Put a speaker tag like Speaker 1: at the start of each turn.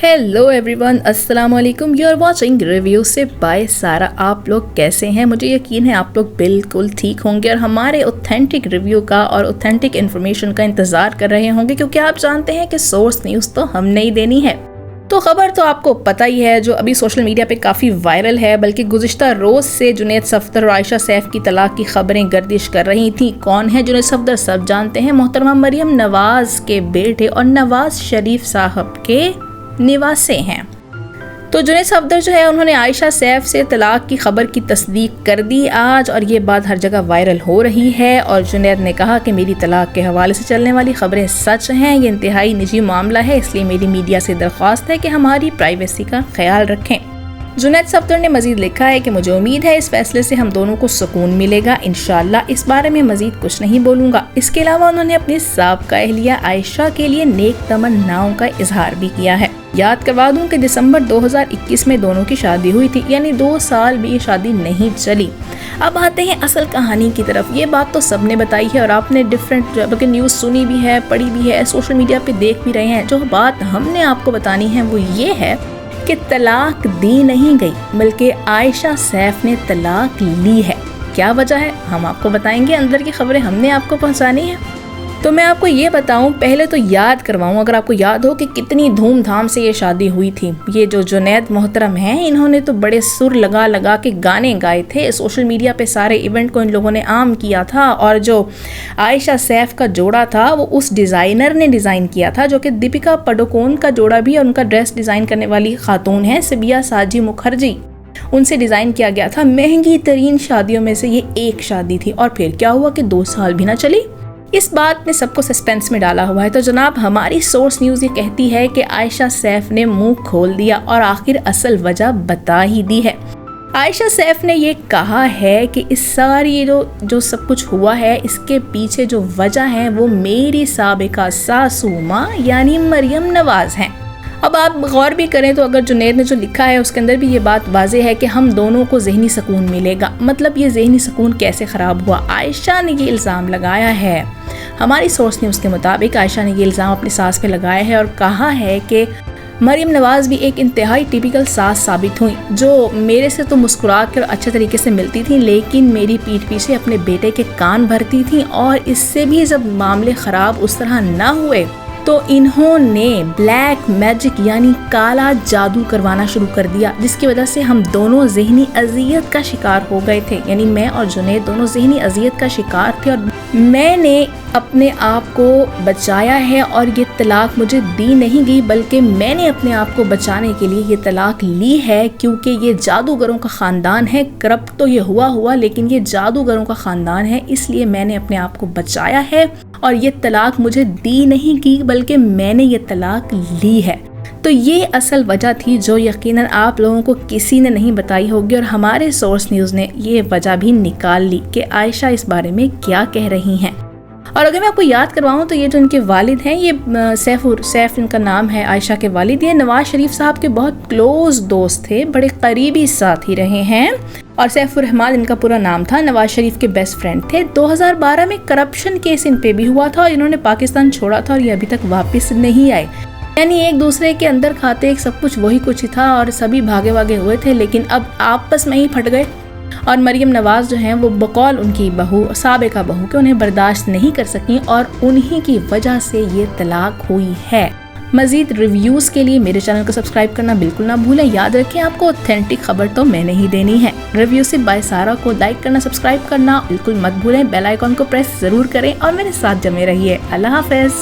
Speaker 1: Hello everyone, अस्सलाम वालेकुम। You are watching review से बाय सारा। आप लोग कैसे हैं? मुझे यकीन है आप लोग बिल्कुल ठीक होंगे और हमारे ऑथेंटिक रिव्यू का और ऑथेंटिक इन्फॉर्मेशन का इंतज़ार कर रहे होंगे, क्योंकि आप जानते हैं कि सोर्स न्यूज़ तो हमने ही देनी है। तो खबर तो आपको पता ही है, जो अभी सोशल मीडिया पे काफ़ी वायरल है, बल्कि गुज़िश्ता रोज़ से जुनैद सफदर और आयशा सैफ की तलाक की खबरें गर्दिश कर रही थी। कौन है जुनैद सफदर? सब जानते हैं, मोहतरमा मरियम नवाज़ के बेटे और नवाज़ शरीफ साहब के निवासे हैं। तो जुनैद सफदर जो है, उन्होंने आयशा सैफ से तलाक की खबर की तस्दीक कर दी आज, और ये बात हर जगह वायरल हो रही है। और जुनैद ने कहा कि मेरी तलाक के हवाले से चलने वाली खबरें सच हैं, ये इंतहाई निजी मामला है, इसलिए मेरी मीडिया से दरख्वास्त है कि हमारी प्राइवेसी का ख्याल रखें। जुनैद सफदर ने मजीद लिखा है कि मुझे उम्मीद है इस फैसले से हम दोनों को सुकून मिलेगा, इंशाअल्लाह। इस बारे में मजीद कुछ नहीं बोलूँगा। इसके अलावा उन्होंने अपनी साबिका अहलिया आयशा के लिए नेक तमन्नाओं का इजहार भी किया है। याद करवा दूं कि दिसंबर 2021 में दोनों की शादी हुई थी, यानी 2 साल भी ये शादी नहीं चली। अब आते हैं असल कहानी की तरफ। ये बात तो सबने बताई है और आपने डिफरेंट बल्कि न्यूज़ सुनी भी है, पढ़ी भी है, सोशल मीडिया पे देख भी रहे हैं। जो बात हमने आपको बतानी है वो ये है कि तलाक दी नहीं गई, बल्कि आयशा सैफ ने तलाक ली है। क्या वजह है हम आपको बताएंगे, अंदर की खबरें हमने आपको पहुंचानी है। तो मैं आपको ये बताऊं, पहले तो याद करवाऊं, अगर आपको याद हो कि कितनी धूमधाम से ये शादी हुई थी। ये जो जुनैद मोहतरम हैं, इन्होंने तो बड़े सुर लगा लगा के गाने गाए थे। सोशल मीडिया पे सारे इवेंट को इन लोगों ने आम किया था। और जो आयशा सैफ का जोड़ा था वो उस डिज़ाइनर ने डिज़ाइन किया था, जो कि दीपिका पादुकोण का जोड़ा भी, और उनका ड्रेस डिज़ाइन करने वाली खातून है सिबिया साजी मुखर्जी, उनसे डिज़ाइन किया गया था। महंगी तरीन शादियों में से ये एक शादी थी। और फिर क्या हुआ कि 2 साल भी ना चली। इस बात में सबको सस्पेंस में डाला हुआ है। तो जनाब, हमारी सोर्स न्यूज़ ये कहती है कि आयशा सैफ ने मुंह खोल दिया और आखिर असल वजह बता ही दी है। आयशा सैफ ने ये कहा है कि इस सारी जो सब कुछ हुआ है, इसके पीछे जो वजह है वो मेरी साबिका सासू माँ यानी मरियम नवाज़ हैं। अब आप गौर भी करें तो अगर जुनैद ने जो लिखा है उसके अंदर भी ये बात वाज़ेह है कि हम दोनों को ज़हनी सुकून मिलेगा। मतलब ये ज़हनी सुकून कैसे ख़राब हुआ? आयशा ने ये इल्ज़ाम लगाया है, हमारी सोर्स न्यूज़ के मुताबिक आयशा ने ये इल्ज़ाम अपनी सास पे लगाया है और कहा है कि मरियम नवाज़ भी एक इंतहाई टिपिकल सास साबित हुई, जो मेरे से तो मुस्कुरा कर अच्छे तरीके से मिलती थी, लेकिन मेरी पीठ पीछे अपने बेटे के कान भरती थी। और इससे भी जब मामले ख़राब उस तरह ना हुए तो इन्होंने ब्लैक मैजिक यानी काला जादू करवाना शुरू कर दिया, जिसकी वजह से हम दोनों ज़हनी अजियत का शिकार हो गए थे। यानी मैं और जुनैद दोनों ज़हनी अजियत का शिकार थे और मैंने अपने आप को बचाया है। और ये तलाक मुझे दी नहीं गई, बल्कि मैंने अपने आप को बचाने के लिए ये तलाक ली है, क्योंकि ये जादूगरों का ख़ानदान है। करप्ट तो ये हुआ लेकिन ये जादूगरों का ख़ानदान है, इसलिए मैंने अपने आप को बचाया है और ये तलाक मुझे दी नहीं गई, बल्कि मैंने ये तलाक ली है। तो ये असल वजह थी जो यकीनन आप लोगों को किसी ने नहीं बताई होगी, और हमारे सोर्स न्यूज़ ने ये वजह भी निकाल ली कि आयशा इस बारे में क्या कह रही हैं। और अगर मैं आपको याद करवाऊँ तो ये जो इनके वालिद हैं, ये सैफ इनका नाम है, आयशा के वालिद, ये नवाज शरीफ साहब के बहुत क्लोज दोस्त थे, बड़े करीबी साथी रहे हैं। और सैफुर रहमान इनका पूरा नाम था, नवाज शरीफ के बेस्ट फ्रेंड थे। 2012 में करप्शन केस इन पे भी हुआ था और इन्होंने पाकिस्तान छोड़ा था और ये अभी तक वापस नहीं आए। यानी एक दूसरे के अंदर खाते सब कुछ वही कुछ ही था और सभी भागे भागे हुए थे, लेकिन अब आपस में ही फट गए। और मरियम नवाज़ जो हैं वो बकौल उनकी बहू, साबिका बहू के, उन्हें बर्दाश्त नहीं कर सकी और उन्हीं की वजह से ये तलाक हुई है। मज़ीद रिव्यूज़ के लिए मेरे चैनल को सब्सक्राइब करना बिल्कुल ना भूलें। याद रखें, आपको ऑथेंटिक खबर तो मैंने ही देनी है। रिव्यू से बाय सारा को लाइक करना, सब्सक्राइब करना बिल्कुल मत भूलें। बेल आइकॉन को प्रेस ज़रूर करें और मेरे साथ जमे रहिए। अल्लाह हाफ़िज़।